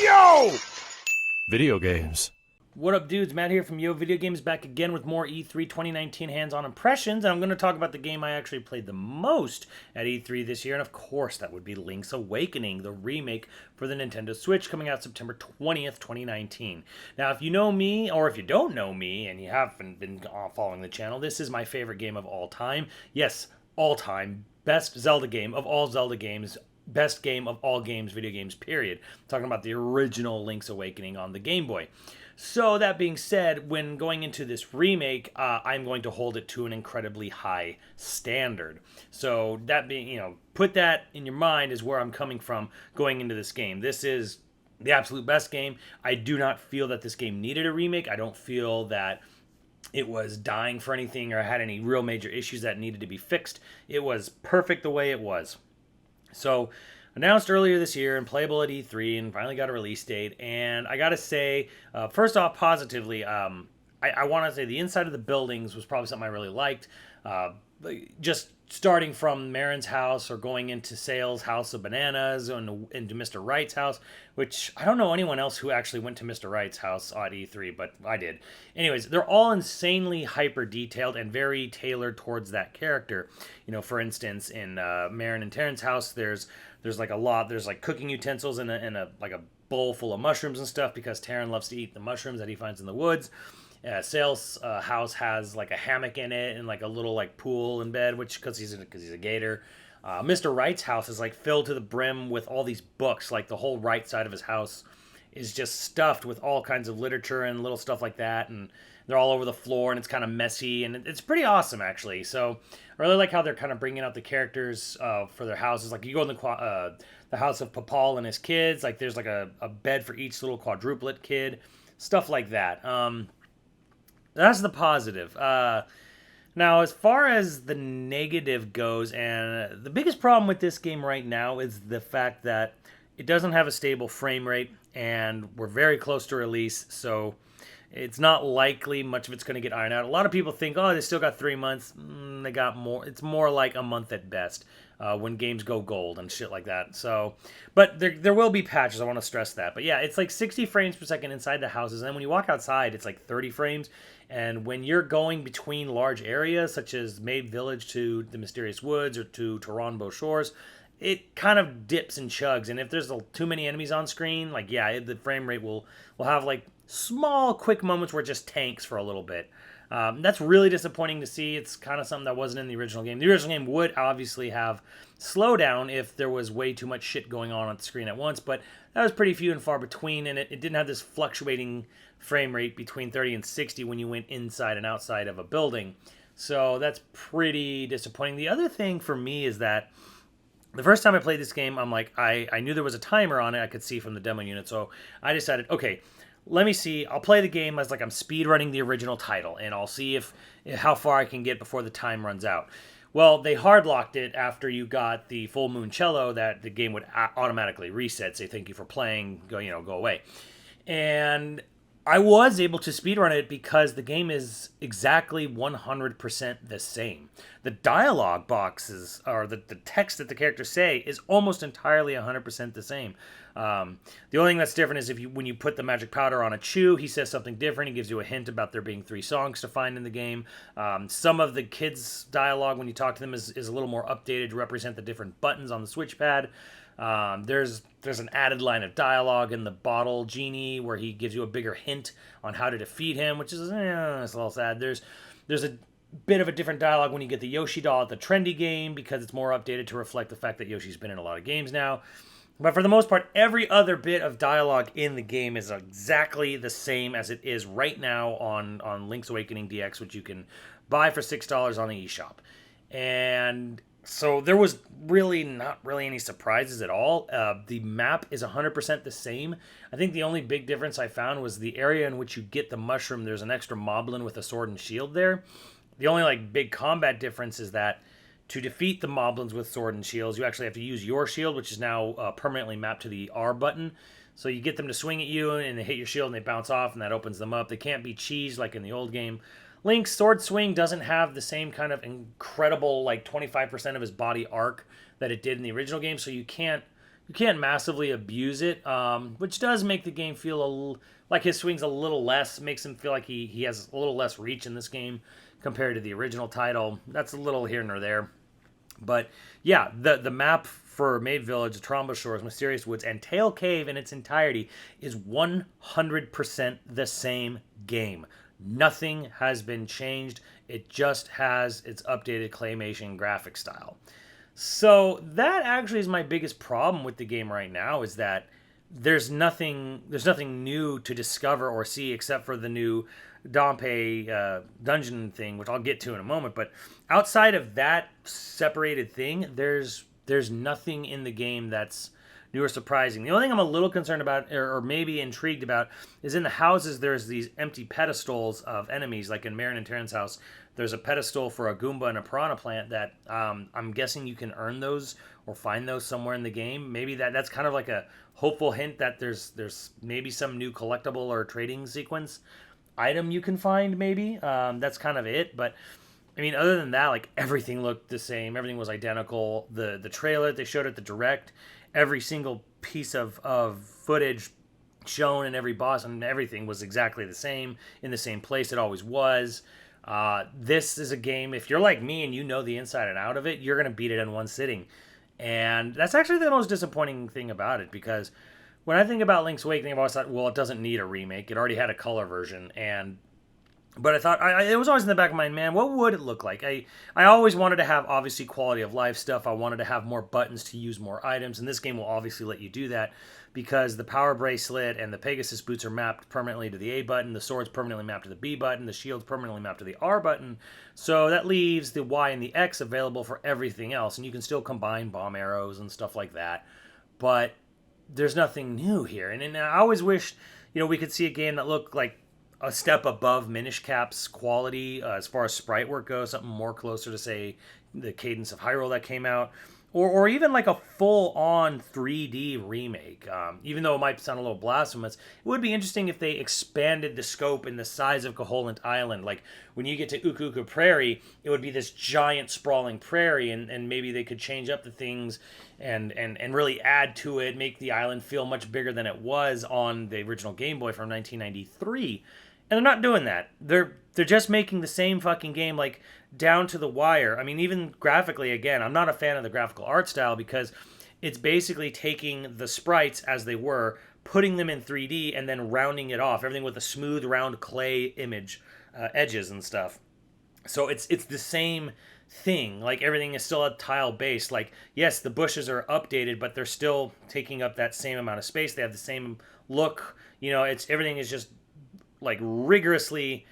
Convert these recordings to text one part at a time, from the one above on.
Yo! Video games. What up, dudes? Matt here from YoVideogames, back again with more E3 2019 hands-on impressions, and I'm going to talk about the game I actually played the most at E3 this year, and of course that would be Link's Awakening, the remake for the Nintendo Switch, coming out September 20th, 2019. Now, if you know me, or if you don't know me, and you haven't been following the channel, this is my favorite game of all time. Yes, all time. Best Zelda game of all Zelda games. Best game of all games, video games, period. I'm talking about the original Link's Awakening on the Game Boy. So that being said, when going into this remake, I'm going to hold it to an incredibly high standard. So that being, put that in your mind is where I'm coming from going into this game. This is the absolute best game. I do not feel that this game needed a remake. I don't feel that it was dying for anything or had any real major issues that needed to be fixed. It was perfect the way it was. So, announced earlier this year and playable at E3 and finally got a release date. And I gotta say, first off, positively, I want to say the inside of the buildings was probably something I really liked. Just starting from Marin's house or going into Sale's house of bananas and into Mr. Wright's house, which I don't know anyone else who actually went to Mr. Wright's house at E3, but I did. Anyways, they're all insanely hyper detailed and very tailored towards that character. For instance, in Marin and Terran's house, there's like a lot. There's like cooking utensils and a bowl full of mushrooms and stuff because Terran loves to eat the mushrooms that he finds in the woods. Sale's house has like a hammock in it and like a little like pool in bed, which because he's a gator. Mr. Wright's house is like filled to the brim with all these books. Like the whole right side of his house is just stuffed with all kinds of literature and little stuff like that, and they're all over the floor and it's kind of messy and it's pretty awesome actually. So I really like how they're kind of bringing out the characters for their houses. Like you go in the house of Papal and his kids. Like there's like a bed for each little quadruplet kid, stuff like that. That's the positive. Now, as far as the negative goes, and the biggest problem with this game right now is the fact that it doesn't have a stable frame rate, and we're very close to release, so it's not likely much of it's going to get ironed out. A lot of people think, oh, they still got 3 months. They got more. It's more like a month at best when games go gold and shit like that. So, but there will be patches. I want to stress that. But yeah, it's like 60 frames per second inside the houses. And then when you walk outside, it's like 30 frames. And when you're going between large areas, such as Maid Village to the Mysterious Woods or to Toronbo Shores, it kind of dips and chugs. And if there's too many enemies on screen, like, yeah, the frame rate will have like small, quick moments where it just tanks for a little bit. That's really disappointing to see. It's kind of something that wasn't in the original game. The original game would obviously have slowdown if there was way too much shit going on the screen at once, but that was pretty few and far between, and it didn't have this fluctuating frame rate between 30 and 60 when you went inside and outside of a building. So that's pretty disappointing. The other thing for me is that the first time I played this game, I'm like, I knew there was a timer on it I could see from the demo unit, so I decided, okay, let me see. I'll play the game as like I'm speed running the original title, and I'll see how far I can get before the time runs out. Well, they hard locked it after you got the Full Moon Cello that the game would automatically reset, say thank you for playing, go away. And I was able to speedrun it because the game is exactly 100% the same. The dialogue boxes, or the text that the characters say, is almost entirely 100% the same. The only thing that's different is when you put the magic powder on a chew, he says something different. He gives you a hint about there being 3 songs to find in the game. Some of the kids' dialogue, when you talk to them, is a little more updated to represent the different buttons on the Switch pad. There's an added line of dialogue in the Bottle Genie where he gives you a bigger hint on how to defeat him, which is it's a little sad. There's a bit of a different dialogue when you get the Yoshi doll at the trendy game because it's more updated to reflect the fact that Yoshi's been in a lot of games now. But for the most part, every other bit of dialogue in the game is exactly the same as it is right now on Link's Awakening DX, which you can buy for $6 on the eShop. And so there was not really any surprises at all. The map is 100% the same. I think the only big difference I found was the area in which you get the mushroom. There's an extra moblin with a sword and shield there. The only big combat difference is that to defeat the moblins with sword and shields, you actually have to use your shield, which is now permanently mapped to the R button. So you get them to swing at you and they hit your shield and they bounce off and that opens them up. They can't be cheesed like in the old game. Link's sword swing doesn't have the same kind of incredible 25% of his body arc that it did in the original game, so you can't You can't massively abuse it, which does make the game feel like his swing's a little less, makes him feel like he has a little less reach in this game compared to the original title. That's a little here and there. But yeah, the map for Maid Village, Tromba Shores, Mysterious Woods, and Tail Cave in its entirety is 100% the same game. Nothing has been changed. It just has its updated claymation graphic style. So that actually is my biggest problem with the game right now, is that there's nothing new to discover or see except for the new Dompe dungeon thing, which I'll get to in a moment. But outside of that separated thing, there's nothing in the game that's new or surprising. The only thing I'm a little concerned about, or maybe intrigued about, is in the houses there's these empty pedestals of enemies. Like in Marin and Terran's house, there's a pedestal for a Goomba and a Piranha Plant that I'm guessing you can earn those or find those somewhere in the game. Maybe that's kind of like a hopeful hint that there's maybe some new collectible or trading sequence item you can find. Maybe that's kind of it. But I mean, other than that, like everything looked the same. Everything was identical. The trailer they showed at the direct, every single piece of footage shown and every boss and everything was exactly the same in the same place it always was. This is a game, if you're like me and you know the inside and out of it, you're going to beat it in one sitting. And that's actually the most disappointing thing about it, because when I think about Link's Awakening, I've always thought, well, it doesn't need a remake. It already had a color version. But I thought, it was always in the back of my mind, man, what would it look like? I always wanted to have, obviously, quality of life stuff. I wanted to have more buttons to use more items, and this game will obviously let you do that, because the power bracelet and the Pegasus boots are mapped permanently to the A button, the sword's permanently mapped to the B button, the shield's permanently mapped to the R button, so that leaves the Y and the X available for everything else, and you can still combine bomb arrows and stuff like that, but there's nothing new here, and I always wished, we could see a game that looked like a step above Minish Cap's quality as far as sprite work goes, something more closer to, say, the Cadence of Hyrule that came out, or even like a full-on 3D remake. Even though it might sound a little blasphemous, it would be interesting if they expanded the scope and the size of Koholint Island. Like, when you get to Uka Uka Prairie, it would be this giant sprawling prairie, and maybe they could change up the things and really add to it, make the island feel much bigger than it was on the original Game Boy from 1993. And they're not doing that. They're just making the same fucking game, like, down to the wire. I mean, even graphically, again, I'm not a fan of the graphical art style, because it's basically taking the sprites as they were, putting them in 3D, and then rounding it off. Everything with a smooth, round clay image, edges and stuff. So it's the same thing. Like, everything is still a tile based. Like, yes, the bushes are updated, but they're still taking up that same amount of space. They have the same look. Everything is just like rigidly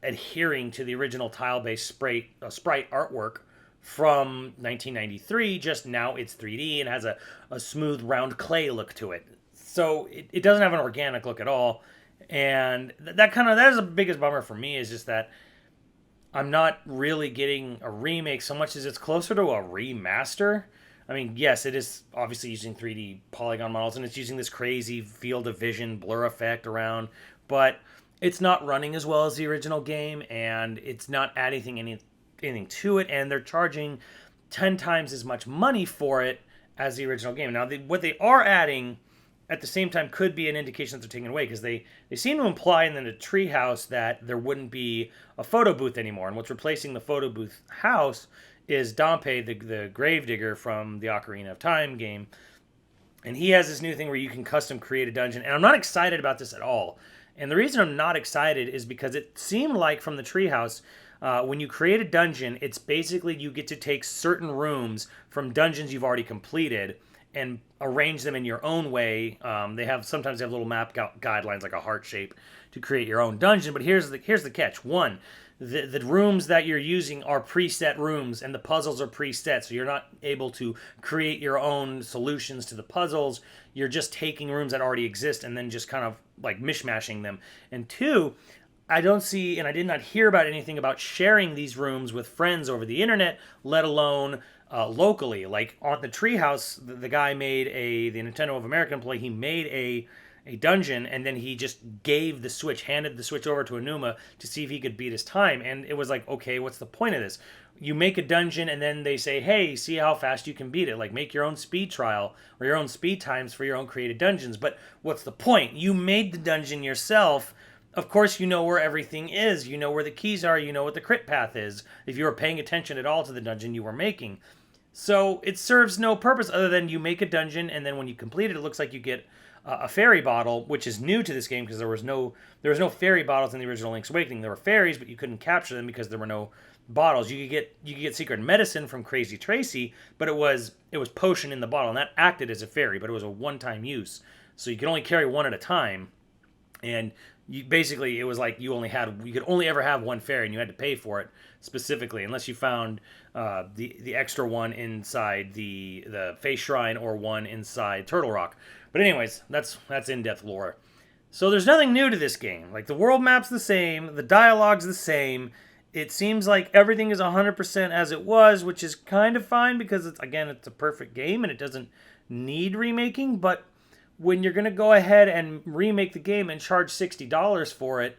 adhering to the original tile-based sprite artwork from 1993. Just now it's 3D and has a smooth, round clay look to it. So it doesn't have an organic look at all. And that is the biggest bummer for me, is just that I'm not really getting a remake so much as it's closer to a remaster. I mean, yes, it is obviously using 3D polygon models, and it's using this crazy field of vision blur effect around, but it's not running as well as the original game, and it's not adding anything to it, and they're charging 10 times as much money for it as the original game. Now, what they are adding at the same time could be an indication that they're taking away, because they seem to imply in the treehouse that there wouldn't be a photo booth anymore, and what's replacing the photo booth house is Dompe, the gravedigger from the Ocarina of Time game. And he has this new thing where you can custom create a dungeon. And I'm not excited about this at all. And the reason I'm not excited is because it seemed like from the treehouse, when you create a dungeon, it's basically you get to take certain rooms from dungeons you've already completed and arrange them in your own way. Sometimes they have little map guidelines, like a heart shape, to create your own dungeon. But here's the catch. One, the rooms that you're using are preset rooms, and the puzzles are preset, so you're not able to create your own solutions to the puzzles. You're just taking rooms that already exist and then just kind of like mishmashing them. And two, I don't see, and I did not hear about anything about sharing these rooms with friends over the internet, let alone locally. Like on the Treehouse, the guy made the Nintendo of America employee, he made a dungeon, and then he just handed the Switch over to Enuma to see if he could beat his time. And it was like, okay, what's the point of this? you make a dungeon and then they say, hey, see how fast you can beat it. Like, make your own speed trial or your own speed times for your own created dungeons. But what's the point? You made the dungeon yourself. Of course, you know where everything is. You know where the keys are. You know what the crit path is. If you were paying attention at all to the dungeon you were making. So it serves no purpose other than you make a dungeon, and then when you complete it, it looks like you get a fairy bottle, which is new to this game because there was no fairy bottles in the original Link's Awakening. There were fairies, but you couldn't capture them because there were no bottles. You could get secret medicine from Crazy Tracy, but it was potion in the bottle, and that acted as a fairy, but it was a one-time use, so you could only carry one at a time, and basically it was like you could only ever have one fairy, and you had to pay for it specifically, unless you found the extra one inside the Face Shrine or one inside Turtle Rock. But anyways, that's in-depth lore. So there's nothing new to this game. Like, the world map's the same, the dialogue's the same. It seems like everything is 100% as it was, which is kind of fine because it's a perfect game and it doesn't need remaking. But when you're going to go ahead and remake the game and charge $60 for it,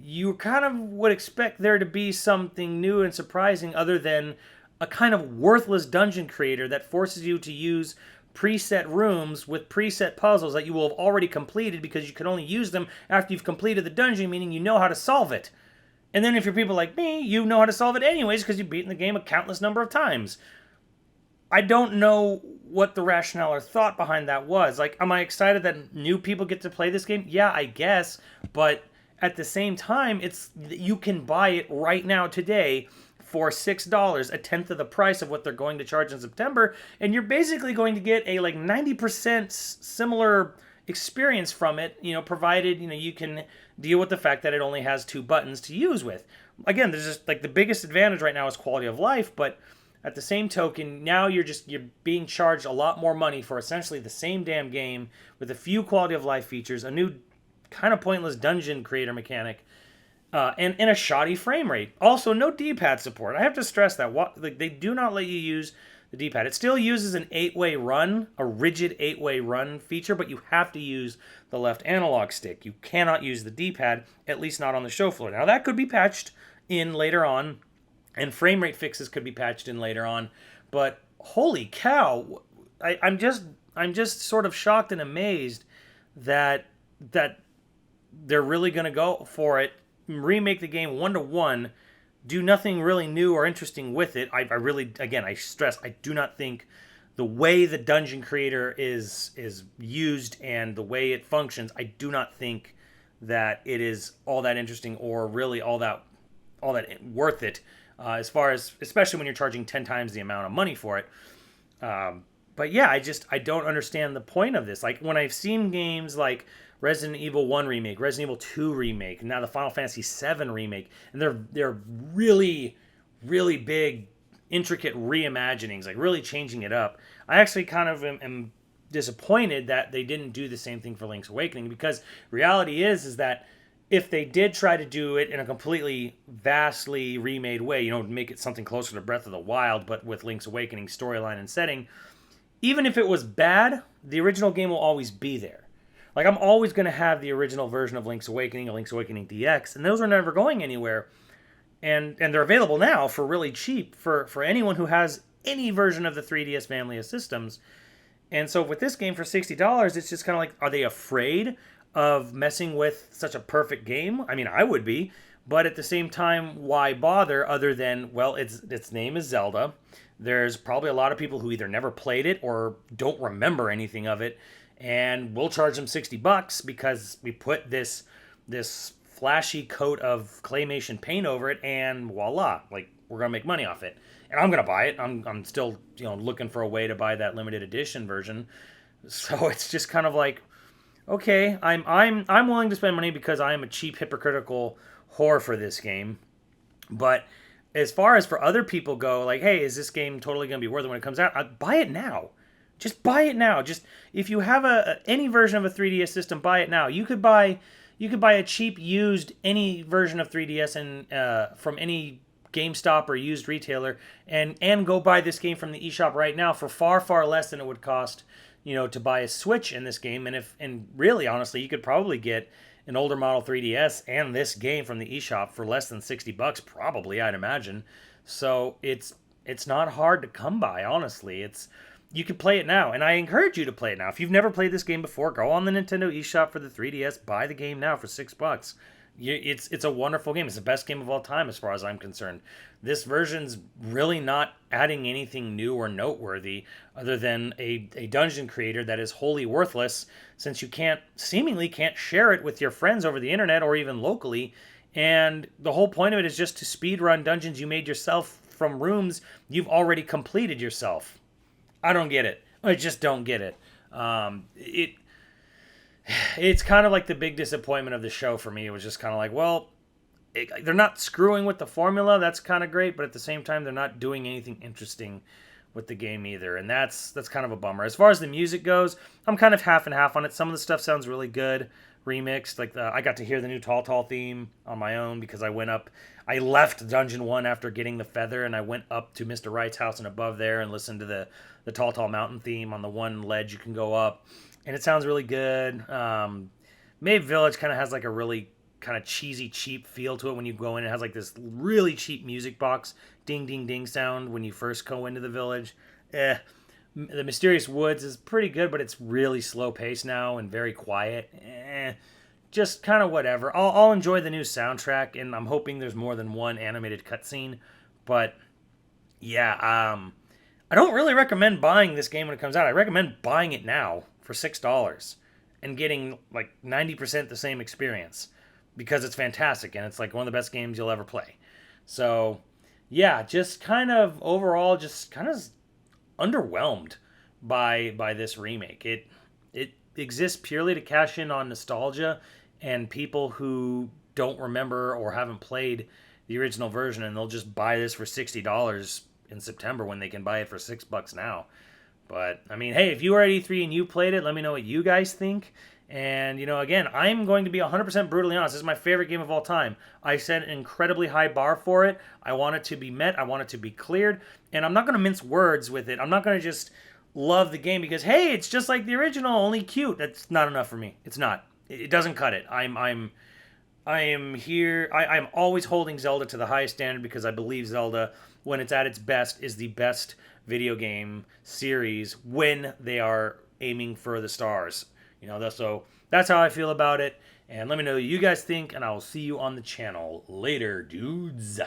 you kind of would expect there to be something new and surprising other than a kind of worthless dungeon creator that forces you to use preset rooms with preset puzzles that you will have already completed because you can only use them after you've completed the dungeon, meaning you know how to solve it. And then if you're people like me, you know how to solve it anyways because you've beaten the game a countless number of times. I don't know what the rationale or thought behind that was. Like, am I excited that new people get to play this game? Yeah, I guess. But at the same time, you can buy it right now today for $6, a tenth of the price of what they're going to charge in September, and you're basically going to get a 90% similar experience from it, provided you can deal with the fact that it only has 2 buttons to use with. Again, there's just the biggest advantage right now is quality of life, but at the same token, now you're being charged a lot more money for essentially the same damn game with a few quality of life features, a new kind of pointless dungeon creator mechanic, and a shoddy frame rate. Also, no D-pad support. I have to stress that they do not let you use the D-pad. It still uses an 8-way run, a rigid 8-way run feature, but you have to use the left analog stick. You cannot use the D-pad, at least not on the show floor. Now, that could be patched in later on, and frame rate fixes could be patched in later on, but holy cow, I'm just sort of shocked and amazed that they're really going to go for it, remake the game 1-to-1, do nothing really new or interesting with it. I really, again, I stress, I do not think the way the dungeon creator is used and the way it functions, I do not think that it is all that interesting or really all that worth it. As far as, especially when you're charging 10 times the amount of money for it. But yeah, I don't understand the point of this. Like, when I've seen games like Resident Evil 1 remake, Resident Evil 2 remake, and now the Final Fantasy 7 remake, and they're really, really big, intricate reimaginings, like really changing it up. I actually kind of am disappointed that they didn't do the same thing for Link's Awakening, because reality is that if they did try to do it in a completely vastly remade way, make it something closer to Breath of the Wild, but with Link's Awakening storyline and setting, even if it was bad, the original game will always be there. Like, I'm always going to have the original version of Link's Awakening or Link's Awakening DX, and those are never going anywhere. And they're available now for really cheap for anyone who has any version of the 3DS family of systems. And so with this game for $60, it's just kind of like, are they afraid of messing with such a perfect game? I mean, I would be, but at the same time, why bother other than, well, its name is Zelda. There's probably a lot of people who either never played it or don't remember anything of it, and we'll charge them $60 because we put this flashy coat of claymation paint over it, and voila, like, we're gonna make money off it. And I'm gonna buy it. I'm still looking for a way to buy that limited edition version. So it's just kind of like, okay, I'm willing to spend money because I am a cheap, hypocritical whore for this game. But as far as for other people go, like, hey, is this game totally going to be worth it when it comes out? Buy it now. Just buy it now. Just, if you have any version of a 3DS system, buy it now. You could buy a cheap used any version of 3DS and from any GameStop or used retailer and go buy this game from the eShop right now for far, far less than it would cost to buy a Switch in this game. And really, honestly, you could probably get an older model 3DS and this game from the eShop for less than $60, probably, I'd imagine. So it's not hard to come by, honestly. You can play it now, and I encourage you to play it now. If you've never played this game before, go on the Nintendo eShop for the 3DS, buy the game now for $6. It's a wonderful game. It's the best game of all time as far as I'm concerned. This version's really not adding anything new or noteworthy other than a dungeon creator that is wholly worthless since you seemingly can't share it with your friends over the internet or even locally. And the whole point of it is just to speed run dungeons you made yourself from rooms you've already completed yourself. I don't get it. I just don't get it. It's kind of like the big disappointment of the show for me. It was just kind of like, well, they're not screwing with the formula. That's kind of great, but at the same time, they're not doing anything interesting with the game either, and that's kind of a bummer. As far as the music goes, I'm kind of half and half on it. Some of the stuff sounds really good, remixed. Like I got to hear the new Tall Tall theme on my own because I left Dungeon 1 after getting the feather, and I went up to Mr. Wright's house and above there and listened to the Tall Tall Mountain theme on the one ledge you can go up, and it sounds really good. Maeve Village kind of has like a really kind of cheesy, cheap feel to it when you go in. It has like this really cheap music box ding, ding, ding sound when you first go into the village. The Mysterious Woods is pretty good, but it's really slow paced now and very quiet. Just kind of whatever. I'll enjoy the new soundtrack, and I'm hoping there's more than one animated cutscene. But yeah, I don't really recommend buying this game when it comes out. I recommend buying it now for $6 and getting like 90% the same experience because it's fantastic and it's like one of the best games you'll ever play. So yeah, just kind of overall, just kind of underwhelmed by this remake. It exists purely to cash in on nostalgia and people who don't remember or haven't played the original version, and they'll just buy this for $60 in September when they can buy it for $6 now. But I mean, hey, if you were at E3 and you played it, let me know what you guys think. And, again, I'm going to be 100% brutally honest. This is my favorite game of all time. I set an incredibly high bar for it. I want it to be met. I want it to be cleared. And I'm not going to mince words with it. I'm not going to just love the game because, hey, it's just like the original, only cute. That's not enough for me. It's not. It doesn't cut it. I am here. I'm always holding Zelda to the highest standard because I believe Zelda, when it's at its best, is the best video game series when they are aiming for the stars. So that's how I feel about it. And let me know what you guys think, and I will see you on the channel later, dudes.